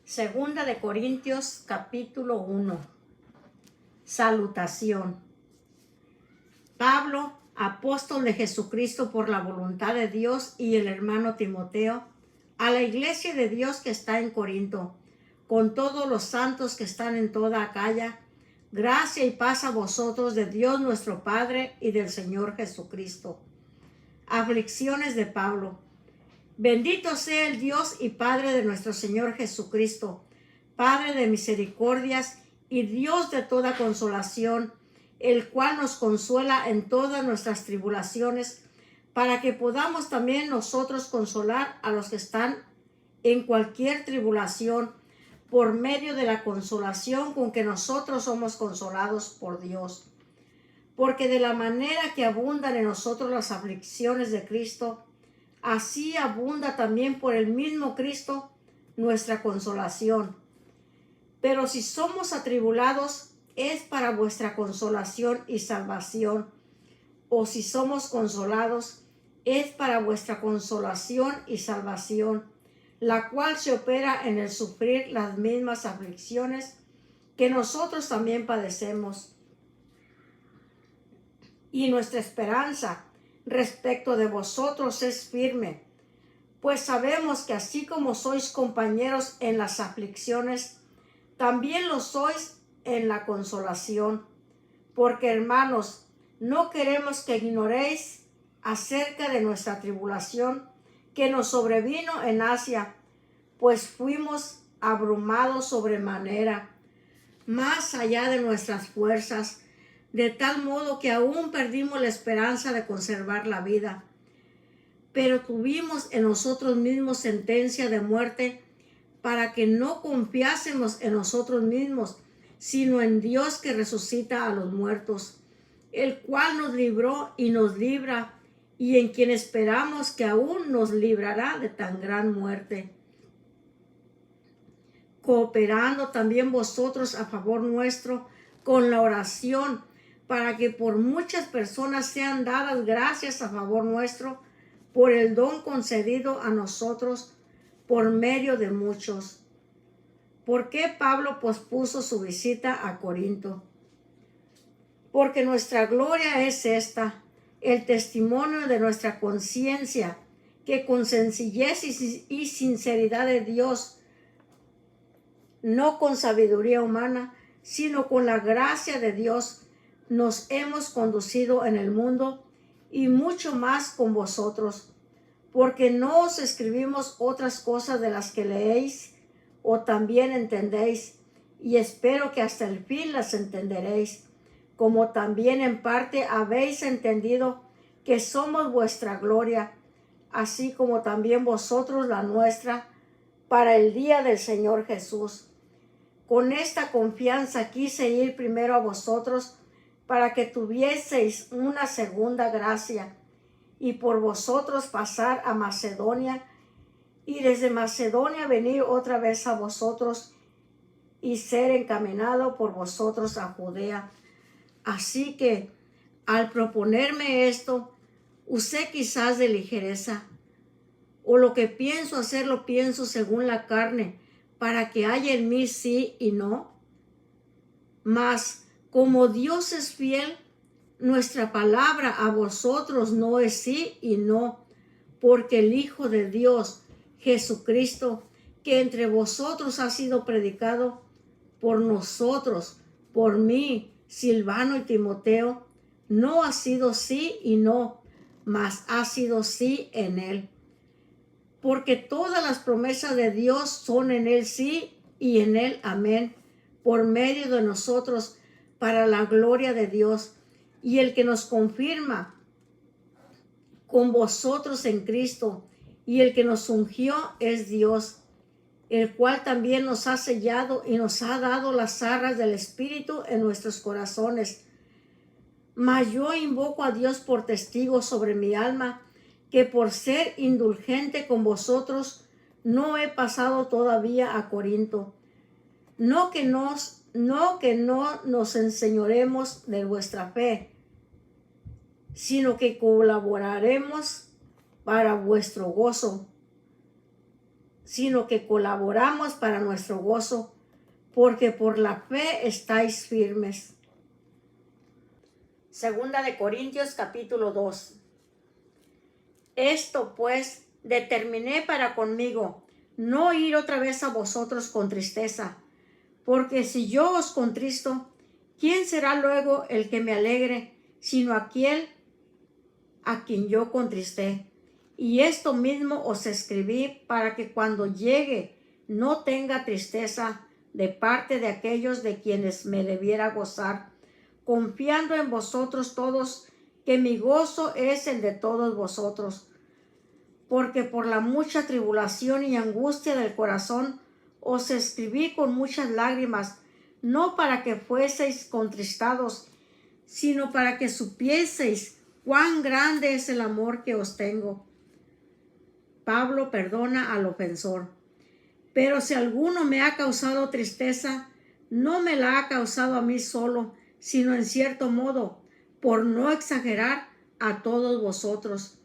Segunda de Corintios capítulo 1. Salutación. Pablo, apóstol de Jesucristo por la voluntad de Dios, y el hermano Timoteo, a la iglesia de Dios que está en Corinto, con todos los santos que están en toda Acaya, gracia y paz a vosotros de Dios nuestro Padre y del Señor Jesucristo. Aflicciones de Pablo. Bendito sea el Dios y Padre de nuestro Señor Jesucristo, Padre de misericordias y Dios de toda consolación, el cual nos consuela en todas nuestras tribulaciones, para que podamos también nosotros consolar a los que están en cualquier tribulación, por medio de la consolación con que nosotros somos consolados por Dios. Porque de la manera que abundan en nosotros las aflicciones de Cristo, así abunda también por el mismo Cristo nuestra consolación. Pero si somos atribulados, es para vuestra consolación y salvación. O si somos consolados, es para vuestra consolación y salvación, la cual se opera en el sufrir las mismas aflicciones que nosotros también padecemos. Y nuestra esperanza respecto de vosotros es firme, pues sabemos que así como sois compañeros en las aflicciones, también lo sois en la consolación. Porque, hermanos, no queremos que ignoréis acerca de nuestra tribulación que nos sobrevino en Asia, pues fuimos abrumados sobremanera, más allá de nuestras fuerzas, de tal modo que aún perdimos la esperanza de conservar la vida. Pero tuvimos en nosotros mismos sentencia de muerte, para que no confiásemos en nosotros mismos, sino en Dios que resucita a los muertos, el cual nos libró y nos libra, y en quien esperamos que aún nos librará de tan gran muerte, cooperando también vosotros a favor nuestro con la oración, para que por muchas personas sean dadas gracias a favor nuestro, por el don concedido a nosotros por medio de muchos. ¿Por qué Pablo pospuso su visita a Corinto? Porque nuestra gloria es esta, el testimonio de nuestra conciencia, que con sencillez y sinceridad de Dios, no con sabiduría humana, sino con la gracia de Dios, nos hemos conducido en el mundo, y mucho más con vosotros, porque no os escribimos otras cosas de las que leéis o también entendéis, y espero que hasta el fin las entenderéis, como también en parte habéis entendido que somos vuestra gloria, así como también vosotros la nuestra, para el día del Señor Jesús. Con esta confianza quise ir primero a vosotros, para que tuvieseis una segunda gracia, y por vosotros pasar a Macedonia, y desde Macedonia venir otra vez a vosotros, y ser encaminado por vosotros a Judea. Así que, al proponerme esto, usé quizás de ligereza, o lo que pienso hacer lo pienso según la carne, para que haya en mí sí y no. Mas, como Dios es fiel, nuestra palabra a vosotros no es sí y no, porque el Hijo de Dios, Jesucristo, que entre vosotros ha sido predicado por nosotros, por mí, Silvano y Timoteo, no ha sido sí y no, mas ha sido sí en él. Porque todas las promesas de Dios son en él sí y en él amén, por medio de nosotros, para la gloria de Dios. Y el que nos confirma con vosotros en Cristo, y el que nos ungió es Dios, el cual también nos ha sellado y nos ha dado las arras del Espíritu en nuestros corazones. Mas yo invoco a Dios por testigo sobre mi alma, que por ser indulgente con vosotros no he pasado todavía a Corinto. No que no nos enseñoremos de vuestra fe, sino que colaboraremos para vuestro gozo. sino que colaboramos para nuestro gozo, porque por la fe estáis firmes. Segunda de Corintios capítulo 2. Esto pues determiné para conmigo, no ir otra vez a vosotros con tristeza, porque si yo os contristo, ¿quién será luego el que me alegre, sino aquel a quien yo contristé? Y esto mismo os escribí para que cuando llegue no tenga tristeza de parte de aquellos de quienes me debiera gozar, confiando en vosotros todos, que mi gozo es el de todos vosotros. Porque por la mucha tribulación y angustia del corazón os escribí con muchas lágrimas, no para que fueseis contristados, sino para que supieseis cuán grande es el amor que os tengo. Pablo perdona al ofensor. Pero si alguno me ha causado tristeza, no me la ha causado a mí solo, sino en cierto modo, por no exagerar, a todos vosotros.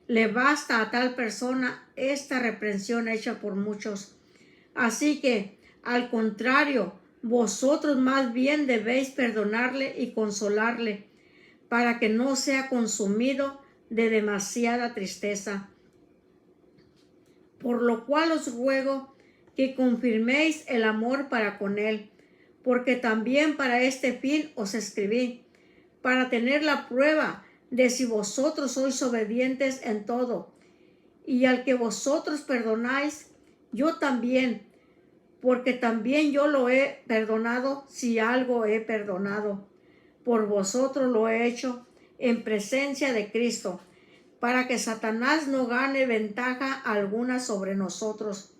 Le basta a tal persona esta reprensión hecha por muchos. Así que, al contrario, vosotros más bien debéis perdonarle y consolarle, para que no sea consumido de demasiada tristeza. Por lo cual os ruego que confirméis el amor para con él, porque también para este fin os escribí, para tener la prueba de si vosotros sois obedientes en todo. Y al que vosotros perdonáis, yo también, porque también yo lo he perdonado si algo he perdonado. Por vosotros lo he hecho en presencia de Cristo, para que Satanás no gane ventaja alguna sobre nosotros,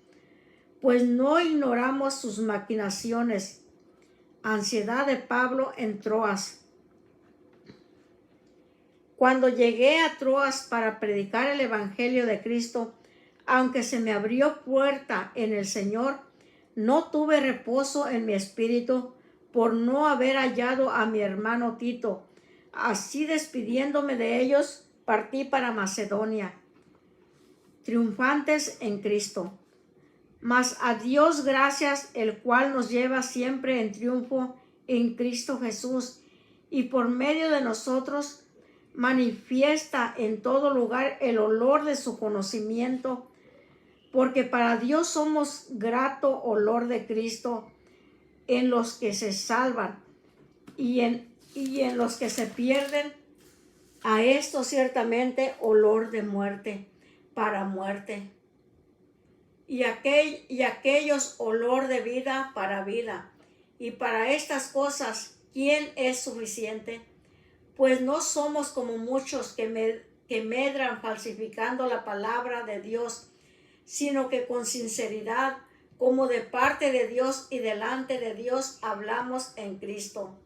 pues no ignoramos sus maquinaciones. Ansiedad de Pablo en Troas. Cuando llegué a Troas para predicar el Evangelio de Cristo, aunque se me abrió puerta en el Señor, no tuve reposo en mi espíritu por no haber hallado a mi hermano Tito. Así, despidiéndome de ellos, partí para Macedonia, triunfantes en Cristo. Mas a Dios gracias, el cual nos lleva siempre en triunfo en Cristo Jesús, y por medio de nosotros manifiesta en todo lugar el olor de su conocimiento, porque para Dios somos grato olor de Cristo en los que se salvan y en los que se pierden. A esto ciertamente olor de muerte para muerte, y aquellos olor de vida para vida. Y para estas cosas, ¿quién es suficiente? Pues no somos como muchos que medran falsificando la palabra de Dios, sino que con sinceridad, como de parte de Dios y delante de Dios, hablamos en Cristo.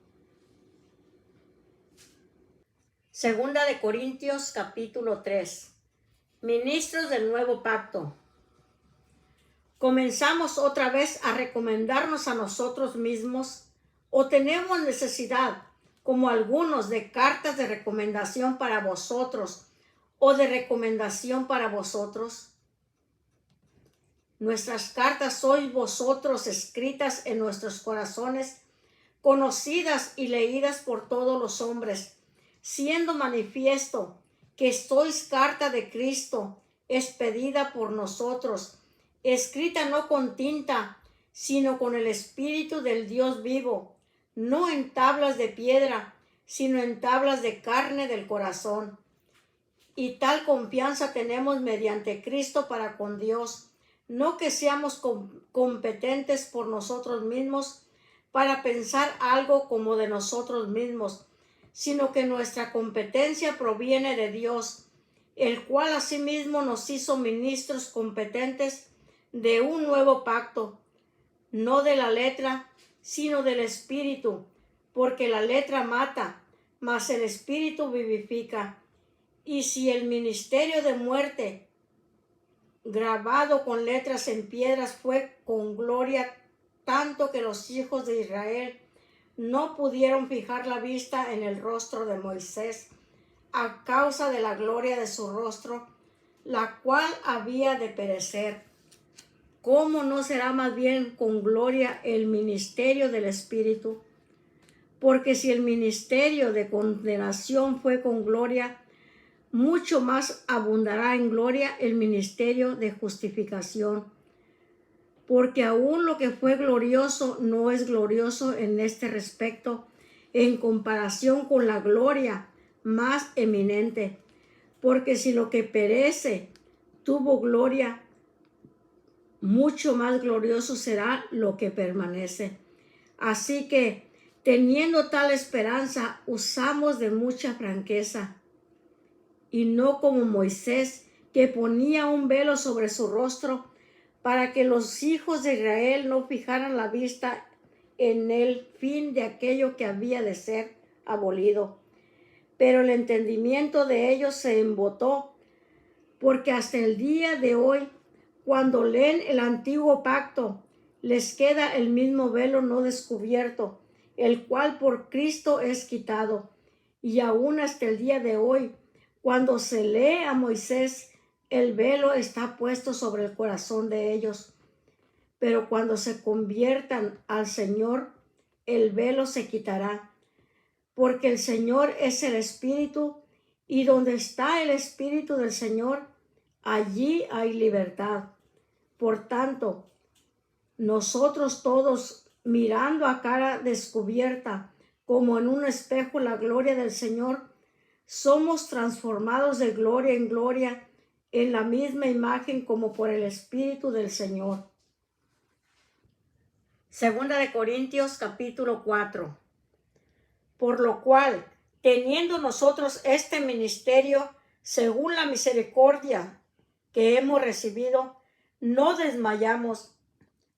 Segunda de Corintios capítulo 3. Ministros del nuevo pacto. ¿Comenzamos otra vez a recomendarnos a nosotros mismos o tenemos necesidad, como algunos, de cartas de recomendación para vosotros o de recomendación para vosotros? Nuestras cartas sois vosotros, escritas en nuestros corazones, conocidas y leídas por todos los hombres, siendo manifiesto que sois carta de Cristo, expedida por nosotros, escrita no con tinta, sino con el Espíritu del Dios vivo, no en tablas de piedra, sino en tablas de carne del corazón. Y tal confianza tenemos mediante Cristo para con Dios, no que seamos competentes por nosotros mismos para pensar algo como de nosotros mismos, sino que nuestra competencia proviene de Dios, el cual asimismo nos hizo ministros competentes de un nuevo pacto, no de la letra, sino del Espíritu, porque la letra mata, mas el Espíritu vivifica. Y si el ministerio de muerte, grabado con letras en piedras, fue con gloria, tanto que los hijos de Israel no pudieron fijar la vista en el rostro de Moisés, a causa de la gloria de su rostro, la cual había de perecer. ¿cómo no será más bien con gloria el ministerio del Espíritu? Porque si el ministerio de condenación fue con gloria, mucho más abundará en gloria el ministerio de justificación. Porque aún lo que fue glorioso no es glorioso en este respecto, en comparación con la gloria más eminente. Porque si lo que perece tuvo gloria, mucho más glorioso será lo que permanece. Así que, teniendo tal esperanza, usamos de mucha franqueza, y no como Moisés, que ponía un velo sobre su rostro, para que los hijos de Israel no fijaran la vista en el fin de aquello que había de ser abolido. Pero el entendimiento de ellos se embotó, porque hasta el día de hoy, cuando leen el antiguo pacto, les queda el mismo velo no descubierto, el cual por Cristo es quitado. Y aún hasta el día de hoy, cuando se lee a Moisés, el velo está puesto sobre el corazón de ellos. Pero cuando se conviertan al Señor, el velo se quitará, porque el Señor es el Espíritu, y donde está el Espíritu del Señor, allí hay libertad. Por tanto, nosotros todos, mirando a cara descubierta, como en un espejo la gloria del Señor, somos transformados de gloria en gloria en la misma imagen como por el Espíritu del Señor. Segunda de Corintios capítulo 4. Por lo cual, teniendo nosotros este ministerio, según la misericordia que hemos recibido, no desmayamos,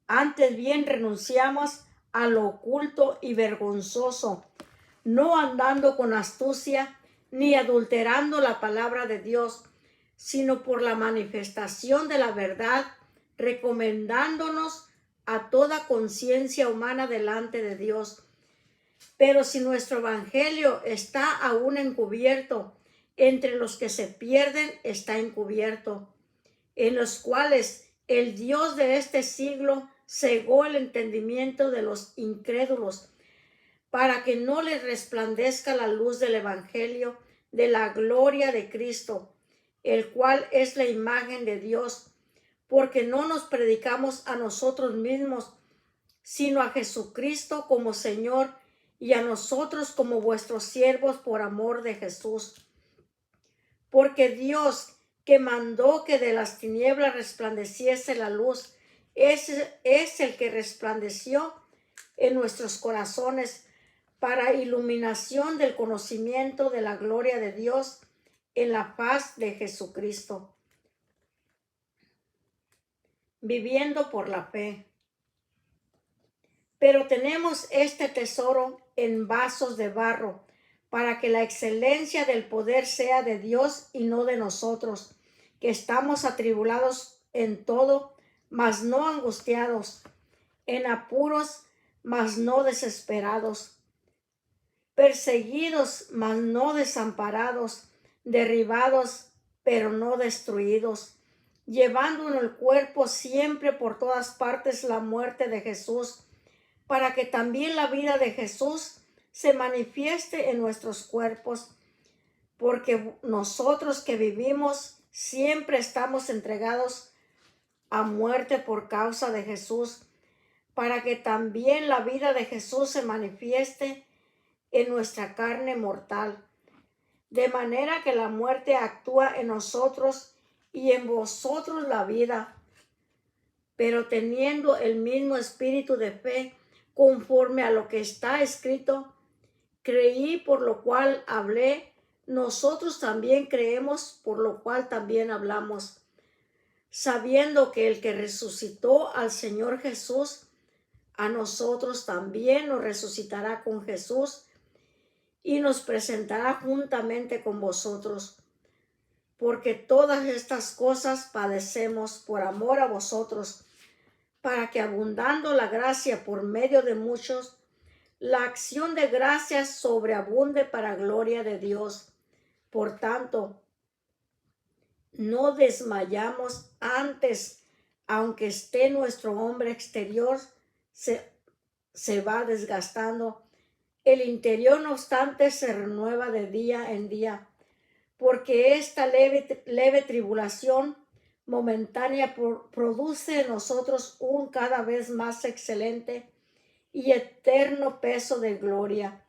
antes bien renunciamos a lo oculto y vergonzoso, no andando con astucia ni adulterando la palabra de Dios, sino por la manifestación de la verdad, recomendándonos a toda conciencia humana delante de Dios. Pero si nuestro evangelio está aún encubierto, entre los que se pierden está encubierto, en los cuales el Dios de este siglo cegó el entendimiento de los incrédulos, para que no les resplandezca la luz del evangelio de la gloria de Cristo, el cual es la imagen de Dios, porque no nos predicamos a nosotros mismos, sino a Jesucristo como Señor, y a nosotros como vuestros siervos por amor de Jesús. Porque Dios, que mandó que de las tinieblas resplandeciese la luz, es el que resplandeció en nuestros corazones para iluminación del conocimiento de la gloria de Dios en la faz de Jesucristo. Viviendo por la fe. Pero tenemos este tesoro en vasos de barro, para que la excelencia del poder sea de Dios y no de nosotros, que estamos atribulados en todo, mas no angustiados, en apuros, mas no desesperados, perseguidos, mas no desamparados, derribados, pero no destruidos, llevando en el cuerpo siempre por todas partes la muerte de Jesús, para que también la vida de Jesús se manifieste en nuestros cuerpos, porque nosotros que vivimos siempre estamos entregados a muerte por causa de Jesús, para que también la vida de Jesús se manifieste en nuestra carne mortal, de manera que la muerte actúa en nosotros y en vosotros la vida, pero teniendo el mismo espíritu de fe, conforme a lo que está escrito: creí, por lo cual hablé; nosotros también creemos, por lo cual también hablamos, sabiendo que el que resucitó al Señor Jesús, a nosotros también nos resucitará con Jesús y nos presentará juntamente con vosotros. Porque todas estas cosas padecemos por amor a vosotros, para que, abundando la gracia por medio de muchos, la acción de gracias sobreabunde para gloria de Dios. Por tanto, no desmayamos, antes aunque esté nuestro hombre exterior, se va desgastando. El interior, no obstante, se renueva de día en día, porque esta leve tribulación momentánea produce en nosotros un cada vez más excelente y eterno peso de gloria,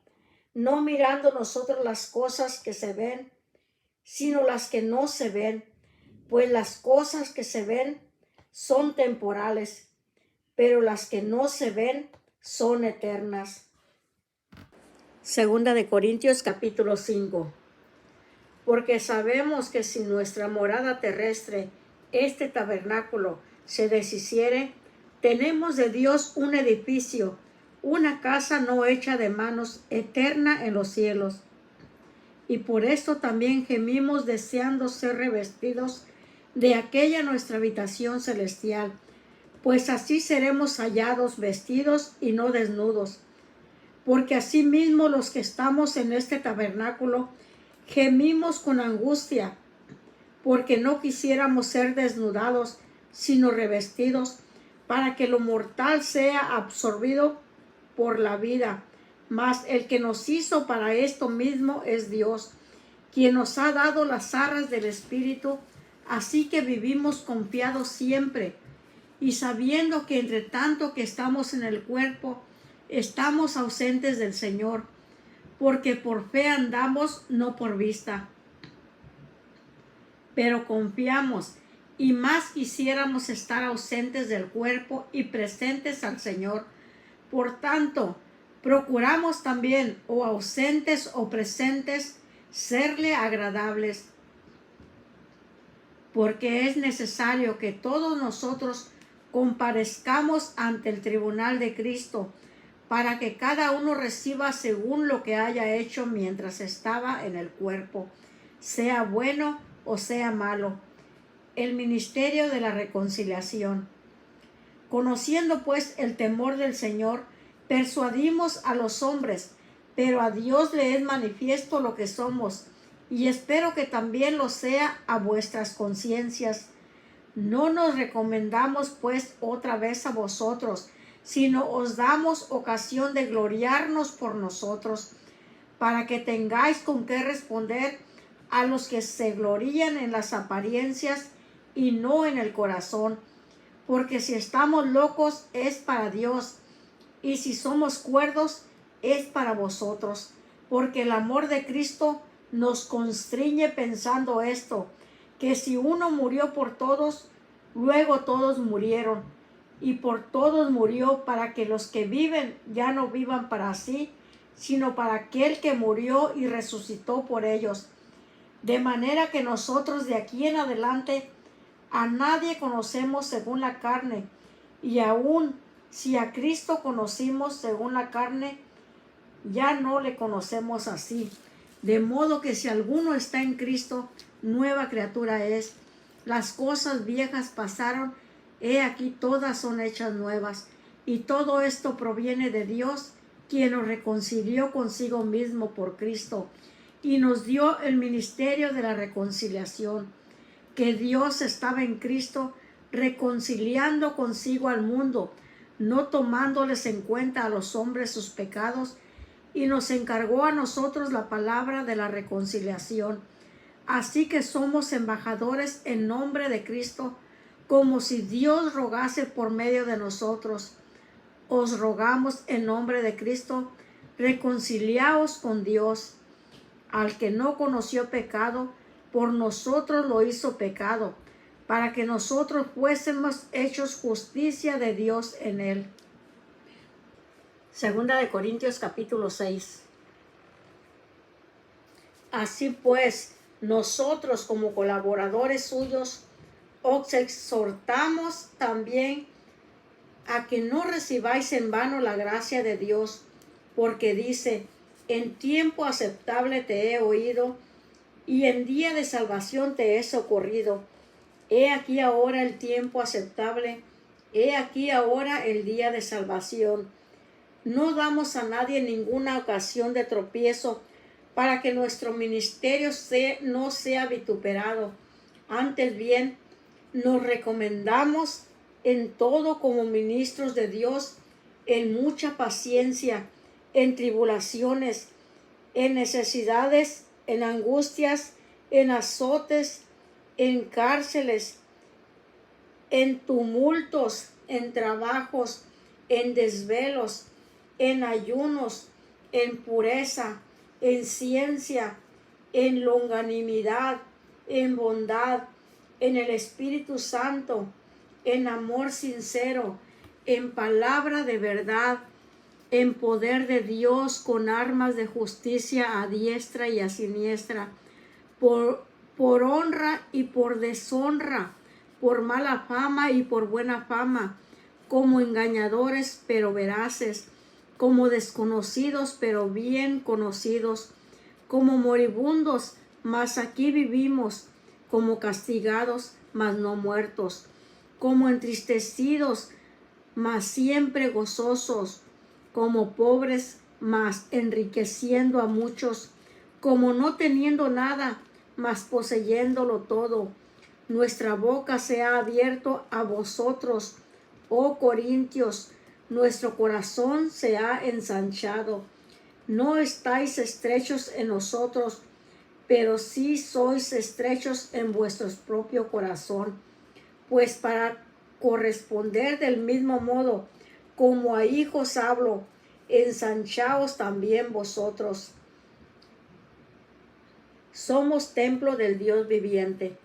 no mirando nosotros las cosas que se ven, sino las que no se ven, pues las cosas que se ven son temporales, pero las que no se ven son eternas. Segunda de Corintios capítulo 5. Porque sabemos que si nuestra morada terrestre, este tabernáculo, se deshiciere, tenemos de Dios un edificio, una casa no hecha de manos, eterna en los cielos. Y por esto también gemimos deseando ser revestidos de aquella nuestra habitación celestial, pues así seremos hallados vestidos y no desnudos. Porque asimismo los que estamos en este tabernáculo gemimos con angustia, porque no quisiéramos ser desnudados, sino revestidos, para que lo mortal sea absorbido por la vida. Mas el que nos hizo para esto mismo es Dios, quien nos ha dado las arras del Espíritu, así que vivimos confiados siempre, y sabiendo que entre tanto que estamos en el cuerpo, estamos ausentes del Señor, porque por fe andamos, no por vista. Pero confiamos, y más quisiéramos estar ausentes del cuerpo y presentes al Señor. Por tanto, procuramos también, o ausentes o presentes, serle agradables, porque es necesario que todos nosotros comparezcamos ante el tribunal de Cristo, para que cada uno reciba según lo que haya hecho mientras estaba en el cuerpo, sea bueno o sea malo. El ministerio de la reconciliación. Conociendo pues el temor del Señor, persuadimos a los hombres, pero a Dios le es manifiesto lo que somos, y espero que también lo sea a vuestras conciencias. No nos recomendamos pues otra vez a vosotros, sino os damos ocasión de gloriarnos por nosotros, para que tengáis con qué responder a los que se glorían en las apariencias y no en el corazón. Porque si estamos locos es para Dios, y si somos cuerdos es para vosotros, porque el amor de Cristo nos constriñe pensando esto, que si uno murió por todos, luego todos murieron, y por todos murió, para que los que viven ya no vivan para sí, sino para aquel que murió y resucitó por ellos. De manera que nosotros de aquí en adelante a nadie conocemos según la carne, y aun si a Cristo conocimos según la carne, ya no le conocemos así. De modo que si alguno está en Cristo, nueva criatura es. Las cosas viejas pasaron, he aquí todas son hechas nuevas. Y todo esto proviene de Dios, quien nos reconcilió consigo mismo por Cristo, y nos dio el ministerio de la reconciliación, que Dios estaba en Cristo reconciliando consigo al mundo, no tomándoles en cuenta a los hombres sus pecados, y nos encargó a nosotros la palabra de la reconciliación. Así que somos embajadores en nombre de Cristo, como si Dios rogase por medio de nosotros. Os rogamos en nombre de Cristo, reconciliaos con Dios. Al que no conoció pecado, por nosotros lo hizo pecado, para que nosotros fuésemos hechos justicia de Dios en él. Segunda de Corintios capítulo 6. Así pues, nosotros como colaboradores suyos, os exhortamos también a que no recibáis en vano la gracia de Dios, porque dice, en tiempo aceptable te he oído, y en día de salvación te he socorrido. He aquí ahora el tiempo aceptable, he aquí ahora el día de salvación. No damos a nadie ninguna ocasión de tropiezo, para que nuestro ministerio no sea vituperado. Antes bien, nos recomendamos en todo como ministros de Dios, en mucha paciencia, en tribulaciones, en necesidades, en angustias, en azotes, en cárceles, en tumultos, en trabajos, en desvelos, en ayunos, en pureza, en ciencia, en longanimidad, en bondad, en el Espíritu Santo, en amor sincero, en palabra de verdad, en poder de Dios, con armas de justicia a diestra y a siniestra, por honra y por deshonra, por mala fama y por buena fama, como engañadores pero veraces, como desconocidos pero bien conocidos, como moribundos, mas aquí vivimos, como castigados, mas no muertos, como entristecidos, mas siempre gozosos, como pobres, mas enriqueciendo a muchos, como no teniendo nada, mas poseyéndolo todo. Nuestra boca se ha abierto a vosotros, oh Corintios, nuestro corazón se ha ensanchado. No estáis estrechos en nosotros, pero sí sois estrechos en vuestro propio corazón. Pues para corresponder del mismo modo, como a hijos hablo, ensanchaos también vosotros. Somos templo del Dios viviente.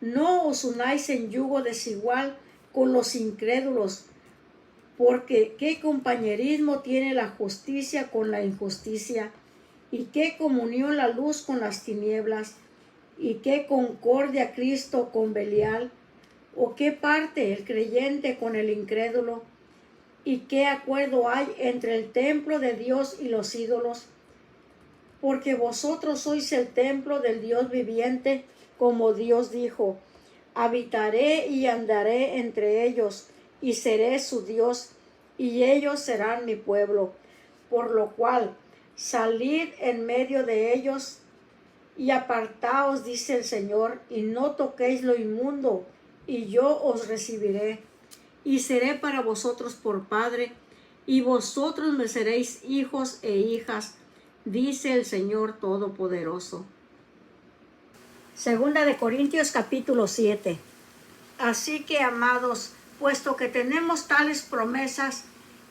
No os unáis en yugo desigual con los incrédulos, porque qué compañerismo tiene la justicia con la injusticia, y qué comunión la luz con las tinieblas, y qué concordia Cristo con Belial, o qué parte el creyente con el incrédulo, y qué acuerdo hay entre el templo de Dios y los ídolos, porque vosotros sois el templo del Dios viviente, como Dios dijo: habitaré y andaré entre ellos, y seré su Dios, y ellos serán mi pueblo. Por lo cual, salid en medio de ellos, y apartaos, dice el Señor, y no toquéis lo inmundo, y yo os recibiré, y seré para vosotros por padre, y vosotros me seréis hijos e hijas, dice el Señor Todopoderoso. Segunda de Corintios capítulo 7. Así que, amados, puesto que tenemos tales promesas,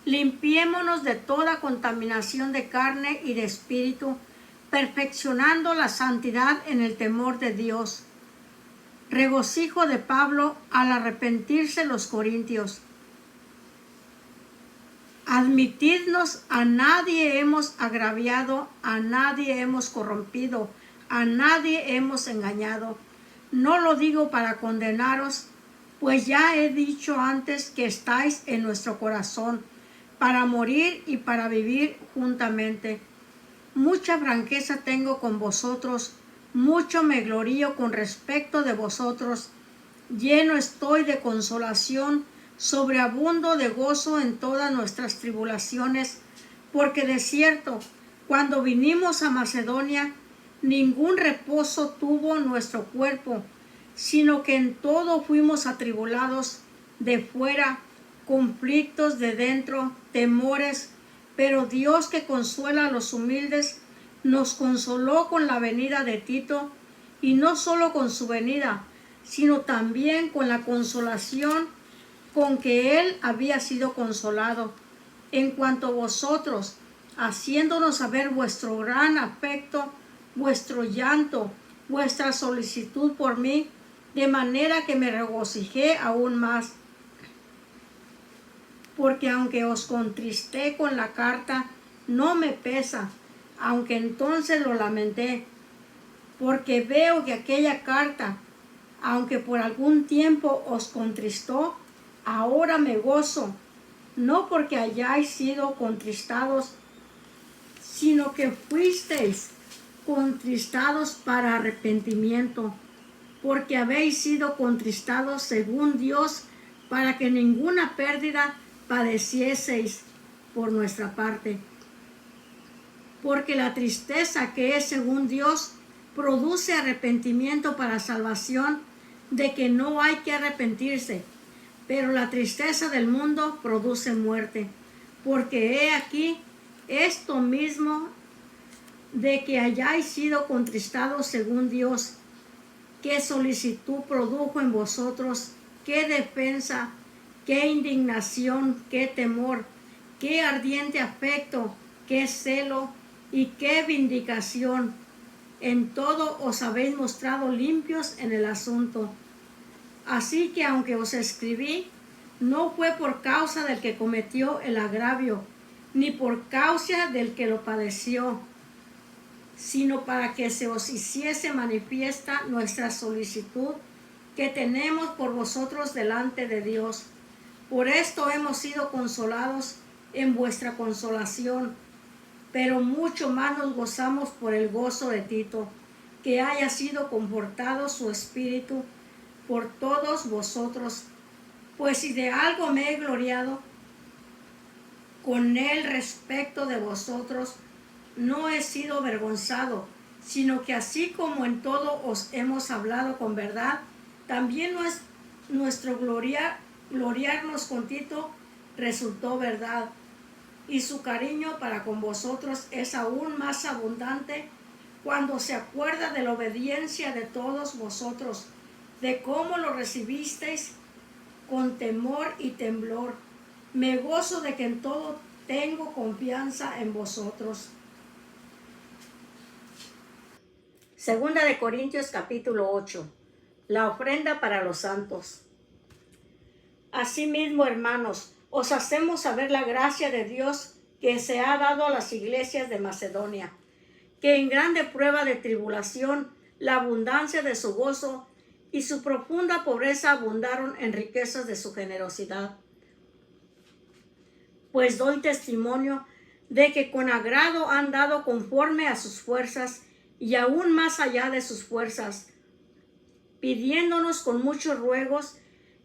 limpiémonos de toda contaminación de carne y de espíritu, perfeccionando la santidad en el temor de Dios. Regocijo de Pablo al arrepentirse los corintios. Admitidnos, a nadie hemos agraviado, a nadie hemos corrompido, a nadie hemos engañado. No lo digo para condenaros, pues ya he dicho antes que estáis en nuestro corazón, para morir y para vivir juntamente. Mucha franqueza tengo con vosotros, mucho me glorío con respecto de vosotros, lleno estoy de consolación, sobreabundo de gozo en todas nuestras tribulaciones, porque de cierto, cuando vinimos a Macedonia, ningún reposo tuvo nuestro cuerpo, sino que en todo fuimos atribulados de fuera, conflictos de dentro, temores, pero Dios, que consuela a los humildes, nos consoló con la venida de Tito, y no solo con su venida, sino también con la consolación con que él había sido consolado, en cuanto a vosotros, haciéndonos saber vuestro gran afecto, vuestro llanto, vuestra solicitud por mí, de manera que me regocijé aún más. Porque aunque os contristé con la carta, no me pesa, aunque entonces lo lamenté, porque veo que aquella carta, aunque por algún tiempo os contristó, ahora me gozo, no porque hayáis sido contristados, sino que fuisteis contristados para arrepentimiento, porque habéis sido contristados según Dios, para que ninguna pérdida padecieseis por nuestra parte. Porque la tristeza que es según Dios produce arrepentimiento para salvación, de que no hay que arrepentirse, pero la tristeza del mundo produce muerte. Porque he aquí esto mismo de que hayáis sido contristados según Dios, qué solicitud produjo en vosotros, qué defensa, qué indignación, qué temor, qué ardiente afecto, qué celo y qué vindicación. En todo os habéis mostrado limpios en el asunto. Así que aunque os escribí, no fue por causa del que cometió el agravio, ni por causa del que lo padeció, sino para que se os hiciese manifiesta nuestra solicitud que tenemos por vosotros delante de Dios. Por esto hemos sido consolados en vuestra consolación, pero mucho más nos gozamos por el gozo de Tito, que haya sido confortado su espíritu por todos vosotros. Pues si de algo me he gloriado con él respecto de vosotros, no he sido avergonzado, sino que así como en todo os hemos hablado con verdad, también no es nuestro gloriarnos con Tito resultó verdad, y su cariño para con vosotros es aún más abundante cuando se acuerda de la obediencia de todos vosotros, de cómo lo recibisteis con temor y temblor. Me gozo de que en todo tengo confianza en vosotros. Segunda de Corintios capítulo 8. La ofrenda para los santos. Asimismo, hermanos, os hacemos saber la gracia de Dios que se ha dado a las iglesias de Macedonia, que en grande prueba de tribulación, la abundancia de su gozo y su profunda pobreza abundaron en riquezas de su generosidad. Pues doy testimonio de que con agrado han dado conforme a sus fuerzas y aún más allá de sus fuerzas, pidiéndonos con muchos ruegos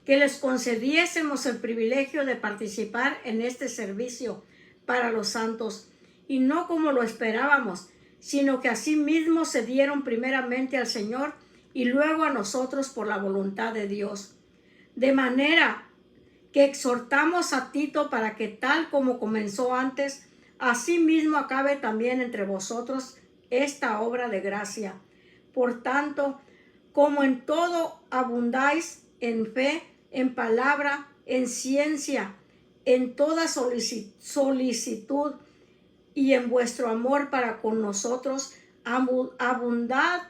que les concediésemos el privilegio de participar en este servicio para los santos, y no como lo esperábamos, sino que asimismo se dieron primeramente al Señor y luego a nosotros por la voluntad de Dios. De manera que exhortamos a Tito para que tal como comenzó antes, asimismo acabe también entre vosotros esta obra de gracia. Por tanto, como en todo abundáis en fe, en palabra, en ciencia, en toda solicitud y en vuestro amor para con nosotros, abundad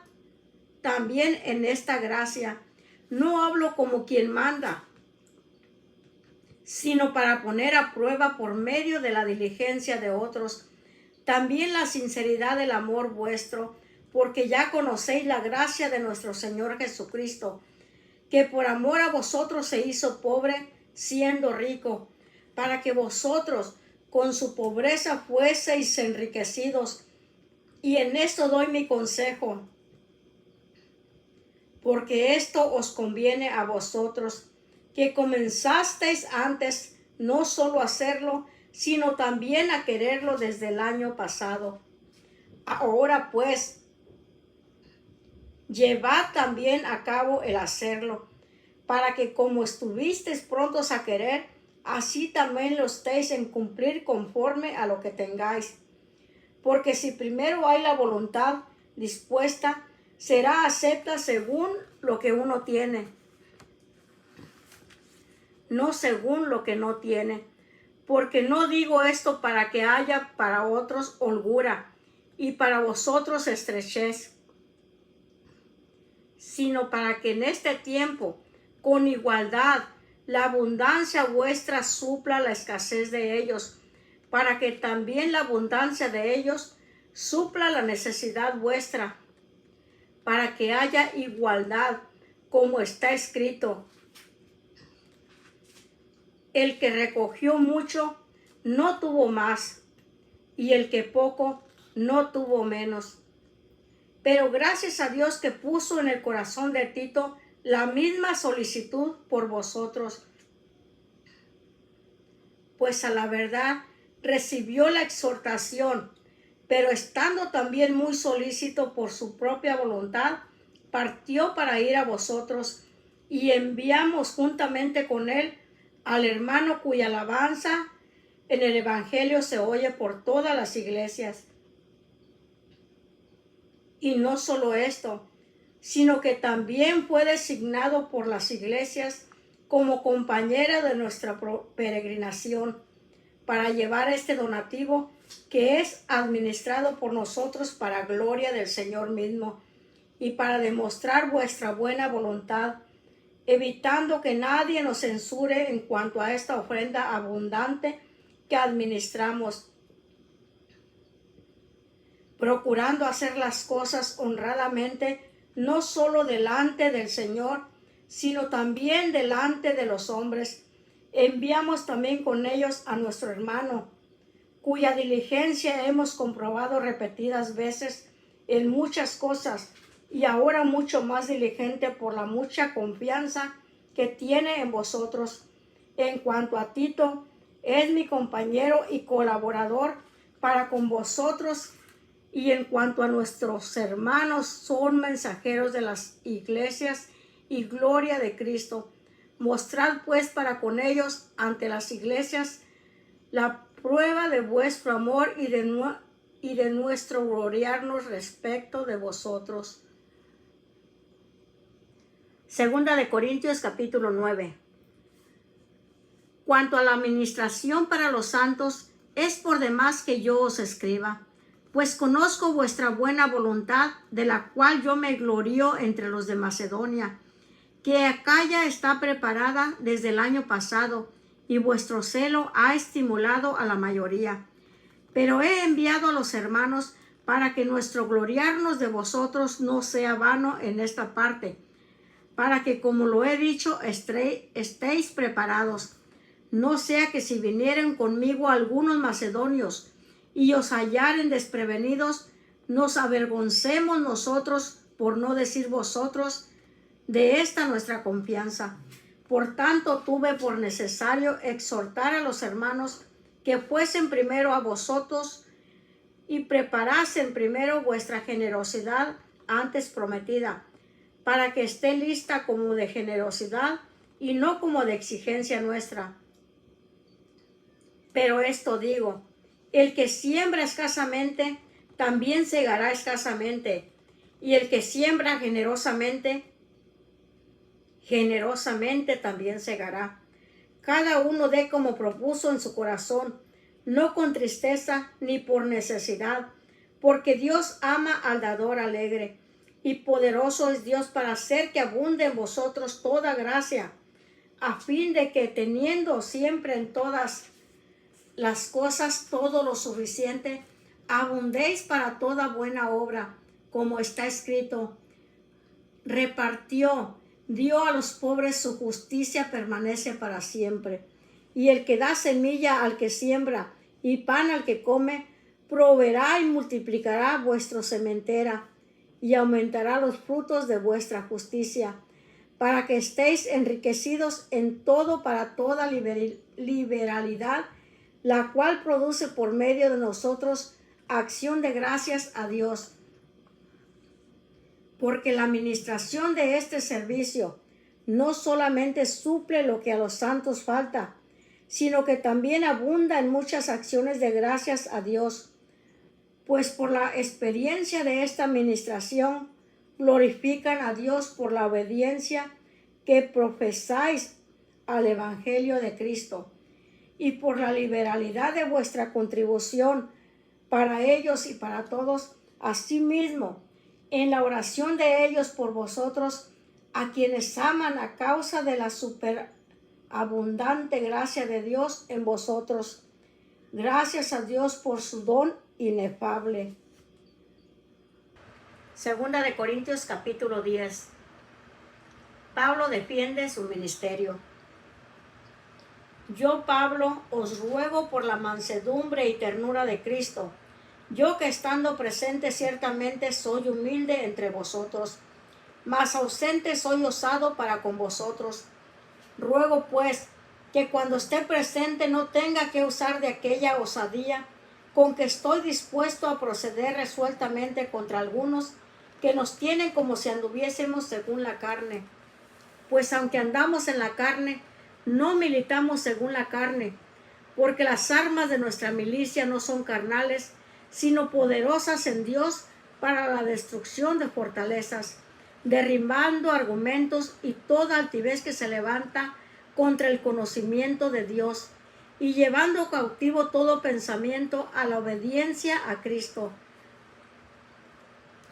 también en esta gracia. No hablo como quien manda, sino para poner a prueba por medio de la diligencia de otros, también la sinceridad del amor vuestro, porque ya conocéis la gracia de nuestro Señor Jesucristo, que por amor a vosotros se hizo pobre, siendo rico, para que vosotros con su pobreza fueseis enriquecidos. Y en esto doy mi consejo, porque esto os conviene a vosotros, que comenzasteis antes no solo a hacerlo, sino también a quererlo desde el año pasado. Ahora pues, llevad también a cabo el hacerlo, para que como estuvisteis prontos a querer, así también lo estéis en cumplir conforme a lo que tengáis. Porque si primero hay la voluntad dispuesta, será acepta según lo que uno tiene, no según lo que no tiene. Porque no digo esto para que haya para otros holgura y para vosotros estrechez, sino para que en este tiempo, con igualdad, la abundancia vuestra supla la escasez de ellos, para que también la abundancia de ellos supla la necesidad vuestra, para que haya igualdad, como está escrito: el que recogió mucho no tuvo más, y el que poco no tuvo menos. Pero gracias a Dios que puso en el corazón de Tito la misma solicitud por vosotros, pues a la verdad recibió la exhortación, pero estando también muy solícito por su propia voluntad, partió para ir a vosotros, y enviamos juntamente con él al hermano cuya alabanza en el Evangelio se oye por todas las iglesias. Y no solo esto, sino que también fue designado por las iglesias como compañera de nuestra peregrinación para llevar este donativo que es administrado por nosotros para gloria del Señor mismo y para demostrar vuestra buena voluntad, evitando que nadie nos censure en cuanto a esta ofrenda abundante que administramos, procurando hacer las cosas honradamente, no solo delante del Señor, sino también delante de los hombres. Enviamos también con ellos a nuestro hermano, cuya diligencia hemos comprobado repetidas veces en muchas cosas, y ahora mucho más diligente por la mucha confianza que tiene en vosotros. En cuanto a Tito, es mi compañero y colaborador para con vosotros, y en cuanto a nuestros hermanos, son mensajeros de las iglesias y gloria de Cristo. Mostrad pues para con ellos ante las iglesias la prueba de vuestro amor y de nuestro gloriarnos respecto de vosotros. Segunda de Corintios capítulo 9. Cuanto a la administración para los santos, es por demás que yo os escriba, pues conozco vuestra buena voluntad, de la cual yo me glorío entre los de Macedonia, que Acaya está preparada desde el año pasado, y vuestro celo ha estimulado a la mayoría. Pero he enviado a los hermanos para que nuestro gloriarnos de vosotros no sea vano en esta parte, para que, como lo he dicho, estéis preparados. No sea que si vinieren conmigo algunos macedonios y os hallaren desprevenidos, nos avergoncemos nosotros, por no decir vosotros, de esta nuestra confianza. Por tanto, tuve por necesario exhortar a los hermanos que fuesen primero a vosotros y preparasen primero vuestra generosidad antes prometida, para que esté lista como de generosidad y no como de exigencia nuestra. Pero esto digo, el que siembra escasamente, también segará escasamente, y el que siembra generosamente también segará. Cada uno dé como propuso en su corazón, no con tristeza ni por necesidad, porque Dios ama al dador alegre, y poderoso es Dios para hacer que abunde en vosotros toda gracia, a fin de que teniendo siempre en todas las cosas todo lo suficiente, abundéis para toda buena obra, como está escrito, repartió, dio a los pobres, su justicia permanece para siempre. Y el que da semilla al que siembra y pan al que come, proveerá y multiplicará vuestra sementera y aumentará los frutos de vuestra justicia, para que estéis enriquecidos en todo para toda liberalidad, la cual produce por medio de nosotros acción de gracias a Dios. Porque la administración de este servicio no solamente suple lo que a los santos falta, sino que también abunda en muchas acciones de gracias a Dios. Pues por la experiencia de esta administración glorifican a Dios por la obediencia que profesáis al Evangelio de Cristo, y por la liberalidad de vuestra contribución para ellos y para todos, asimismo, en la oración de ellos por vosotros, a quienes aman a causa de la superabundante gracia de Dios en vosotros. Gracias a Dios por su don inefable. Segunda de Corintios capítulo 10. Pablo defiende su ministerio. Yo, Pablo, os ruego por la mansedumbre y ternura de Cristo, yo que estando presente ciertamente soy humilde entre vosotros, mas ausente soy osado para con vosotros. Ruego pues que cuando esté presente no tenga que usar de aquella osadía con que estoy dispuesto a proceder resueltamente contra algunos que nos tienen como si anduviésemos según la carne. Pues aunque andamos en la carne, no militamos según la carne, porque las armas de nuestra milicia no son carnales, sino poderosas en Dios para la destrucción de fortalezas, derribando argumentos y toda altivez que se levanta contra el conocimiento de Dios, y llevando cautivo todo pensamiento a la obediencia a Cristo,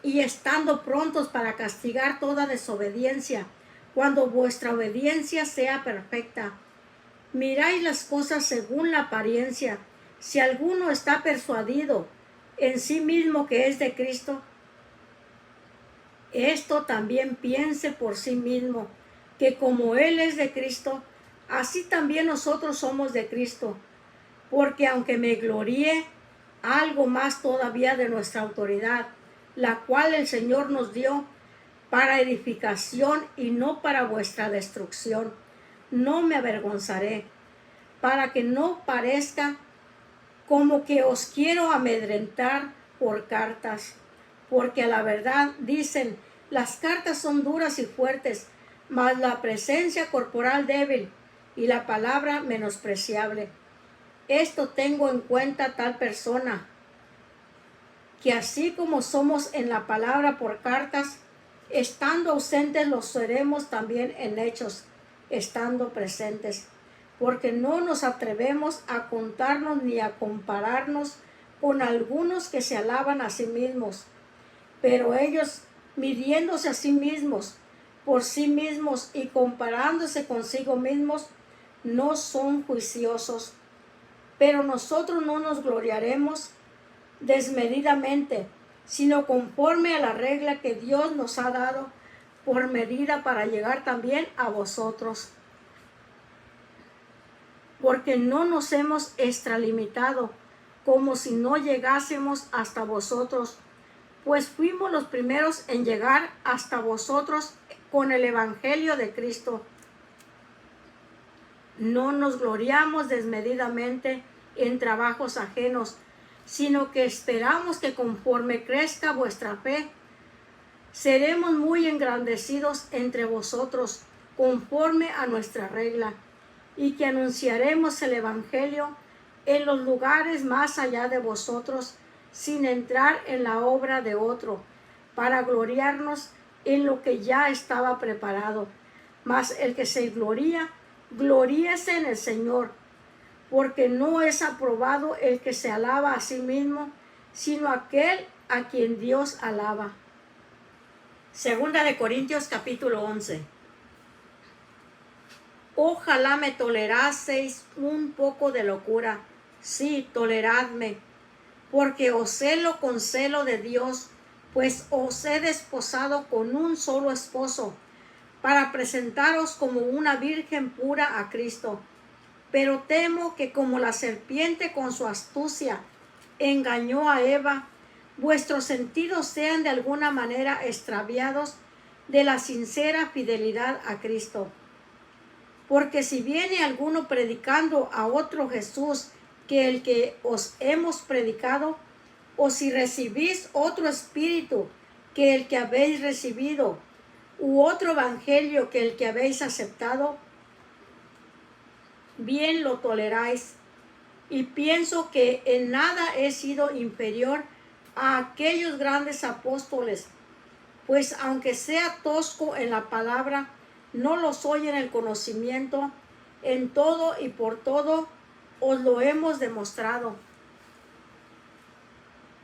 y estando prontos para castigar toda desobediencia, cuando vuestra obediencia sea perfecta. Miráis las cosas según la apariencia. Si alguno está persuadido en sí mismo que es de Cristo, esto también piense por sí mismo, que como Él es de Cristo, así también nosotros somos de Cristo. Porque aunque me gloríe, algo más todavía de nuestra autoridad, la cual el Señor nos dio para edificación y no para vuestra destrucción, no me avergonzaré, para que no parezca como que os quiero amedrentar por cartas, porque a la verdad dicen, las cartas son duras y fuertes, mas la presencia corporal débil y la palabra menospreciable. Esto tengo en cuenta tal persona, que así como somos en la palabra por cartas, estando ausentes lo seremos también en hechos, estando presentes, porque no nos atrevemos a contarnos ni a compararnos con algunos que se alaban a sí mismos, pero ellos, midiéndose a sí mismos, por sí mismos y comparándose consigo mismos, no son juiciosos. Pero nosotros no nos gloriaremos desmedidamente, sino conforme a la regla que Dios nos ha dado por medida para llegar también a vosotros. Porque no nos hemos extralimitado, como si no llegásemos hasta vosotros, pues fuimos los primeros en llegar hasta vosotros con el Evangelio de Cristo. No nos gloriamos desmedidamente en trabajos ajenos, sino que esperamos que conforme crezca vuestra fe, seremos muy engrandecidos entre vosotros, conforme a nuestra regla, y que anunciaremos el Evangelio en los lugares más allá de vosotros, sin entrar en la obra de otro, para gloriarnos en lo que ya estaba preparado. Mas el que se gloría, gloríese en el Señor, porque no es aprobado el que se alaba a sí mismo, sino aquel a quien Dios alaba. Segunda de Corintios capítulo 11. Ojalá me toleraseis un poco de locura. Sí, toleradme, porque os celo con celo de Dios, pues os he desposado con un solo esposo, para presentaros como una virgen pura a Cristo. Pero temo que como la serpiente con su astucia engañó a Eva, vuestros sentidos sean de alguna manera extraviados de la sincera fidelidad a Cristo. Porque si viene alguno predicando a otro Jesús que el que os hemos predicado, o si recibís otro espíritu que el que habéis recibido, u otro evangelio que el que habéis aceptado, bien lo toleráis, y pienso que en nada he sido inferior a aquellos grandes apóstoles, pues aunque sea tosco en la palabra, no lo soy en el conocimiento, en todo y por todo os lo hemos demostrado.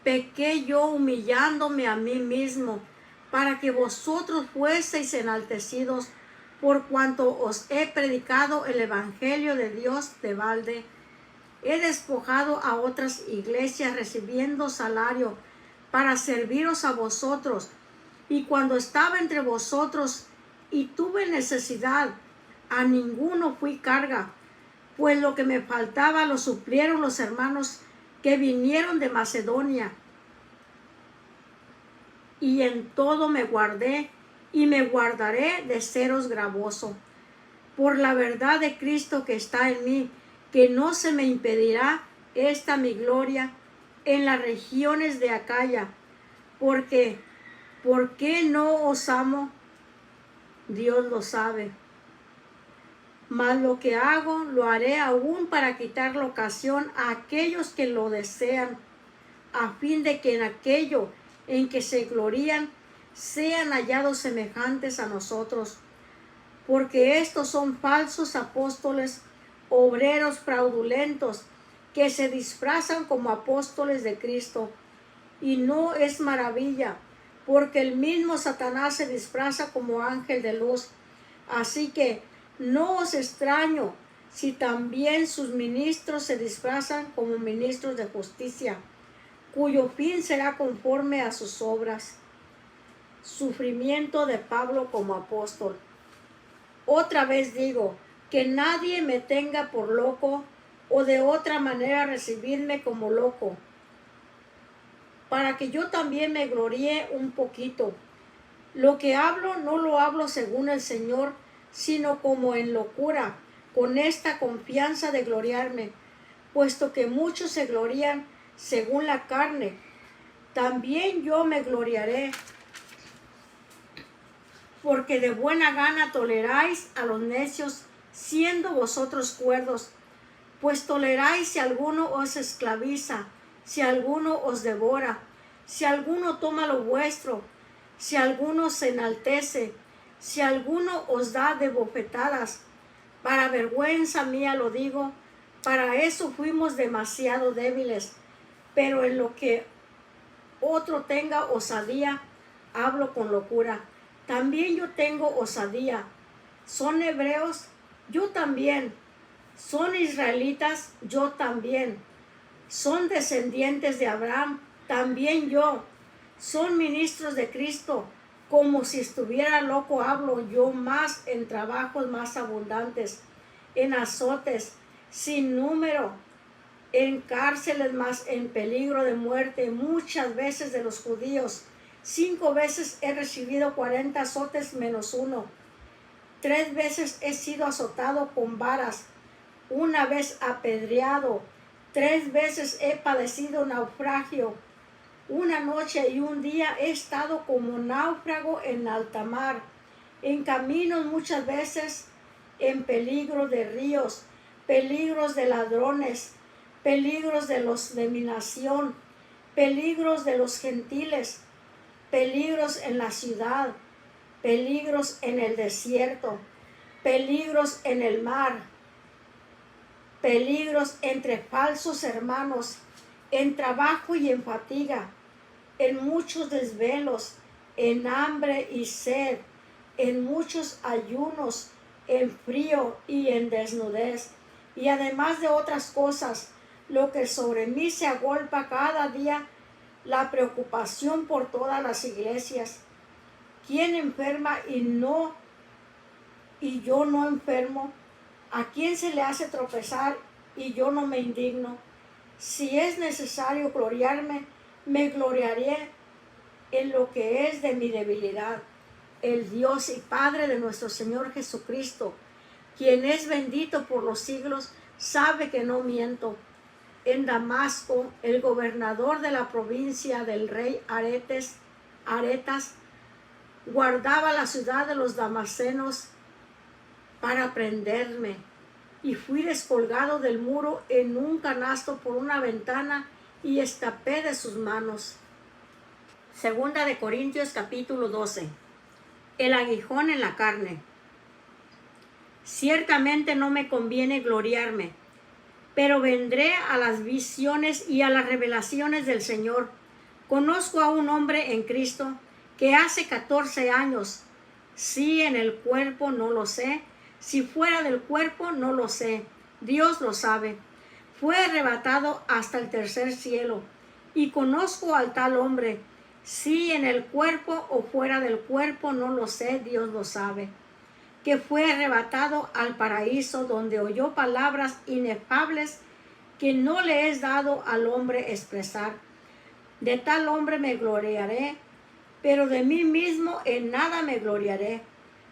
Pequé yo humillándome a mí mismo, para que vosotros fueseis enaltecidos, por cuanto os he predicado el Evangelio de Dios de balde. He despojado a otras iglesias recibiendo salario para serviros a vosotros, y cuando estaba entre vosotros y tuve necesidad, a ninguno fui carga, pues lo que me faltaba lo suplieron los hermanos que vinieron de Macedonia. Y en todo me guardé y me guardaré de seros gravoso, por la verdad de Cristo que está en mí, que no se me impedirá esta mi gloria en las regiones de Acaya, porque ¿por qué no os amo? Dios lo sabe. Mas lo que hago, lo haré aún para quitar la ocasión a aquellos que lo desean, a fin de que en aquello en que se glorían sean hallados semejantes a nosotros. Porque estos son falsos apóstoles, obreros fraudulentos, que se disfrazan como apóstoles de Cristo. Y no es maravilla, porque el mismo Satanás se disfraza como ángel de luz. Así que no os extraño si también sus ministros se disfrazan como ministros de justicia, cuyo fin será conforme a sus obras. Sufrimiento de Pablo como apóstol. Otra vez digo, que nadie me tenga por loco, o de otra manera recibirme como loco, para que yo también me gloríe un poquito. Lo que hablo no lo hablo según el Señor, sino como en locura, con esta confianza de gloriarme, puesto que muchos se glorían según la carne. También yo me gloriaré, porque de buena gana toleráis a los necios, siendo vosotros cuerdos. Pues toleráis si alguno os esclaviza, si alguno os devora, si alguno toma lo vuestro, si alguno se enaltece, si alguno os da de bofetadas. Para vergüenza mía lo digo, para eso fuimos demasiado débiles. Pero en lo que otro tenga osadía, hablo con locura. También yo tengo osadía. ¿Son hebreos? Yo también. ¿Son israelitas? Yo también. ¿Son descendientes de Abraham? También yo. ¿Son ministros de Cristo? Como si estuviera loco hablo yo, más en trabajos más abundantes, en azotes sin número, en cárceles, más en peligro de muerte, muchas veces de los judíos. 5 veces he recibido 40 azotes menos uno. 3 veces he sido azotado con varas, 1 vez apedreado, 3 veces he padecido naufragio. 1 noche y 1 día he estado como náufrago en alta mar, en caminos muchas veces, en peligro de ríos, peligros de ladrones, peligros de los de mi nación, peligros de los gentiles, peligros en la ciudad, peligros en el desierto, peligros en el mar, peligros entre falsos hermanos, en trabajo y en fatiga, en muchos desvelos, en hambre y sed, en muchos ayunos, en frío y en desnudez, y además de otras cosas, lo que sobre mí se agolpa cada día, la preocupación por todas las iglesias. ¿Quién enferma y yo no enfermo? ¿A quién se le hace tropezar y yo no me indigno? Si es necesario gloriarme, me gloriaré en lo que es de mi debilidad. El Dios y Padre de nuestro Señor Jesucristo, quien es bendito por los siglos, sabe que no miento. En Damasco, el gobernador de la provincia del rey Aretas guardaba la ciudad de los damascenos para prenderme, y fui descolgado del muro en un canasto por una ventana y escapé de sus manos. Segunda de Corintios capítulo 12. El aguijón en la carne. Ciertamente no me conviene gloriarme, pero vendré a las visiones y a las revelaciones del Señor. Conozco a un hombre en Cristo que hace 14 años, si en el cuerpo no lo sé, si fuera del cuerpo no lo sé, Dios lo sabe, fue arrebatado hasta el tercer cielo. Y conozco al tal hombre, si en el cuerpo o fuera del cuerpo no lo sé, Dios lo sabe, que fue arrebatado al paraíso, donde oyó palabras inefables que no le es dado al hombre expresar. De tal hombre me gloriaré, pero de mí mismo en nada me gloriaré,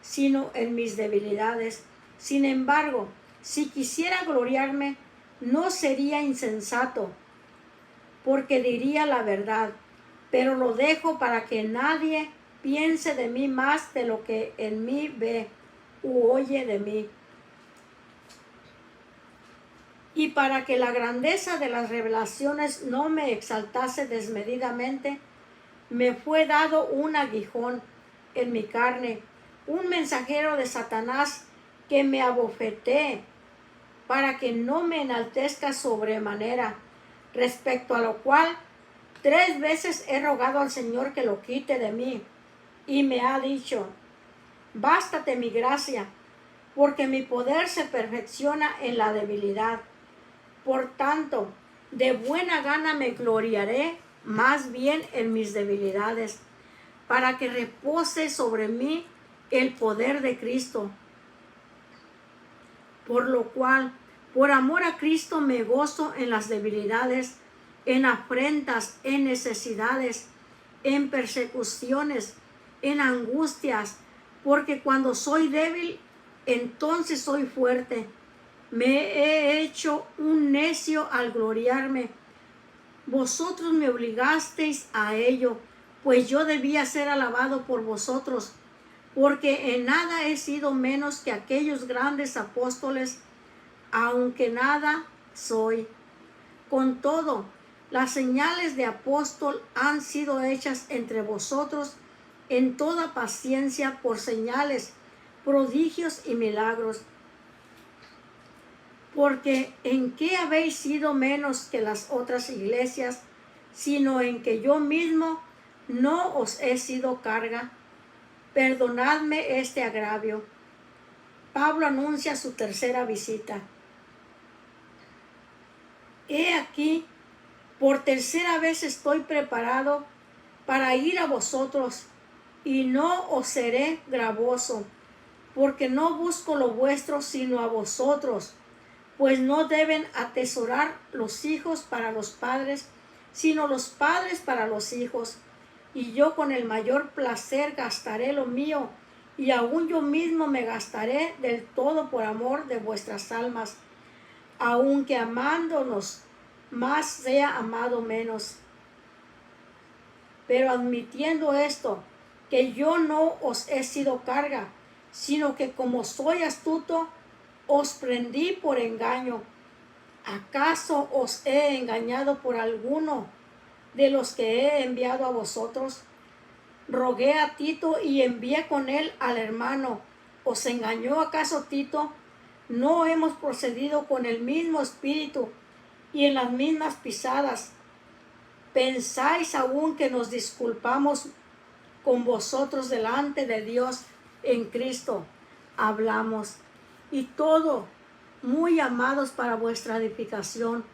sino en mis debilidades. Sin embargo, si quisiera gloriarme, no sería insensato, porque diría la verdad, pero lo dejo para que nadie piense de mí más de lo que en mí ve u oye de mí. Y para que la grandeza de las revelaciones no me exaltase desmedidamente, me fue dado un aguijón en mi carne, un mensajero de Satanás que me abofetee, para que no me enaltezca sobremanera, respecto a lo cual 3 veces he rogado al Señor que lo quite de mí, y me ha dicho: bástate mi gracia, porque mi poder se perfecciona en la debilidad. Por tanto, de buena gana me gloriaré más bien en mis debilidades, para que repose sobre mí el poder de Cristo. Por lo cual, por amor a Cristo me gozo en las debilidades, en afrentas, en necesidades, en persecuciones, en angustias, porque cuando soy débil, entonces soy fuerte. Me he hecho un necio al gloriarme. Vosotros me obligasteis a ello, pues yo debía ser alabado por vosotros, porque en nada he sido menos que aquellos grandes apóstoles, aunque nada soy. Con todo, las señales de apóstol han sido hechas entre vosotros en toda paciencia por señales, prodigios y milagros. Porque ¿en qué habéis sido menos que las otras iglesias, sino en que yo mismo no os he sido carga? Perdonadme este agravio. Pablo anuncia su tercera visita. He aquí, por tercera vez estoy preparado para ir a vosotros, y no os seré gravoso, porque no busco lo vuestro, sino a vosotros, pues no deben atesorar los hijos para los padres, sino los padres para los hijos. Y yo con el mayor placer gastaré lo mío, y aún yo mismo me gastaré del todo por amor de vuestras almas, aunque amándonos más sea amado menos. Pero admitiendo esto, que yo no os he sido carga, sino que como soy astuto, os prendí por engaño. ¿Acaso os he engañado por alguno de los que he enviado a vosotros? Rogué a Tito y envié con él al hermano. ¿Os engañó acaso Tito? ¿No hemos procedido con el mismo espíritu y en las mismas pisadas? ¿Pensáis aún que nos disculpamos con vosotros delante de Dios en Cristo? Hablamos, y todo muy amados para vuestra edificación,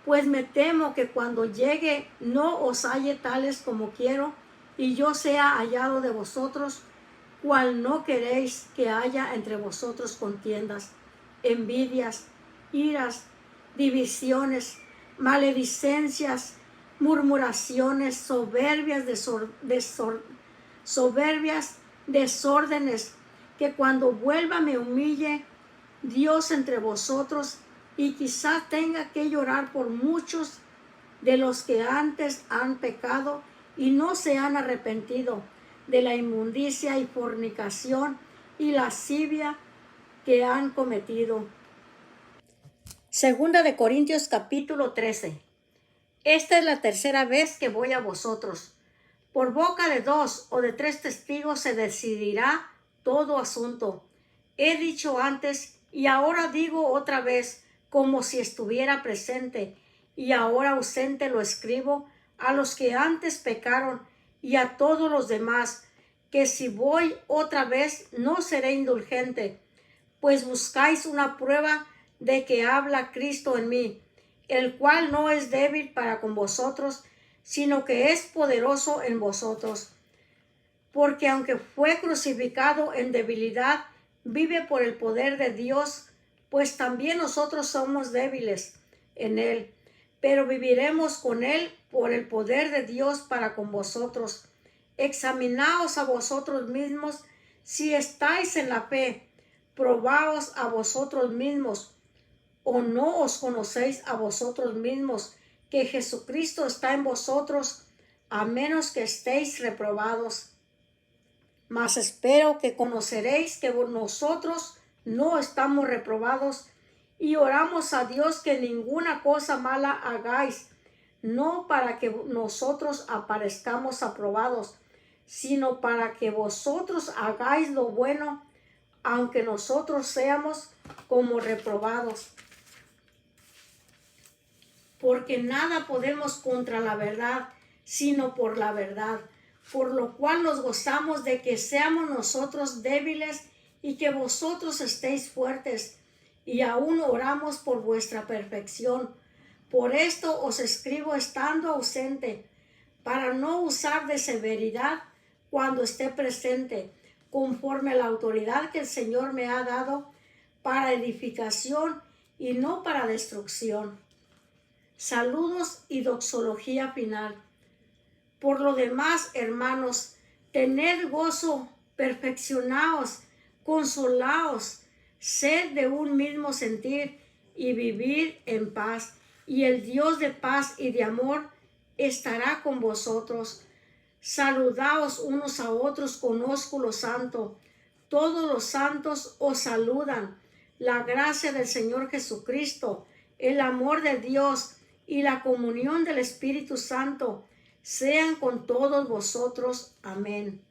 pues me temo que cuando llegue no os halle tales como quiero, y yo sea hallado de vosotros, cual no queréis que haya entre vosotros contiendas, envidias, iras, divisiones, maledicencias, murmuraciones, soberbias, desórdenes, que cuando vuelva me humille Dios entre vosotros, y quizá tenga que llorar por muchos de los que antes han pecado y no se han arrepentido de la inmundicia y fornicación y lascivia que han cometido. Segunda de Corintios capítulo 13. Esta es la tercera vez que voy a vosotros. Por boca de 2 o de 3 testigos se decidirá todo asunto. He dicho antes y ahora digo otra vez, como si estuviera presente, y ahora ausente lo escribo, a los que antes pecaron y a todos los demás, que si voy otra vez no seré indulgente, pues buscáis una prueba de que habla Cristo en mí, el cual no es débil para con vosotros, sino que es poderoso en vosotros. Porque aunque fue crucificado en debilidad, vive por el poder de Dios, pues también nosotros somos débiles en él, pero viviremos con él por el poder de Dios para con vosotros. Examinaos a vosotros mismos si estáis en la fe, probaos a vosotros mismos, o no os conocéis a vosotros mismos, que Jesucristo está en vosotros, a menos que estéis reprobados. Mas espero que conoceréis que nosotros no estamos reprobados, Y oramos a Dios que ninguna cosa mala hagáis, no para que nosotros aparezcamos aprobados, sino para que vosotros hagáis lo bueno, aunque nosotros seamos como reprobados. Porque nada podemos contra la verdad, sino por la verdad, por lo cual nos gozamos de que seamos nosotros débiles y que vosotros estéis fuertes, y aún oramos por vuestra perfección. Por esto os escribo estando ausente, para no usar de severidad cuando esté presente, conforme a la autoridad que el Señor me ha dado, para edificación y no para destrucción. Saludos y doxología final. Por lo demás, hermanos, tened gozo, perfeccionaos, consolaos, sed de un mismo sentir y vivir en paz. Y el Dios de paz y de amor estará con vosotros. Saludaos unos a otros con ósculo santo. Todos los santos os saludan. La gracia del Señor Jesucristo, el amor de Dios y la comunión del Espíritu Santo sean con todos vosotros. Amén.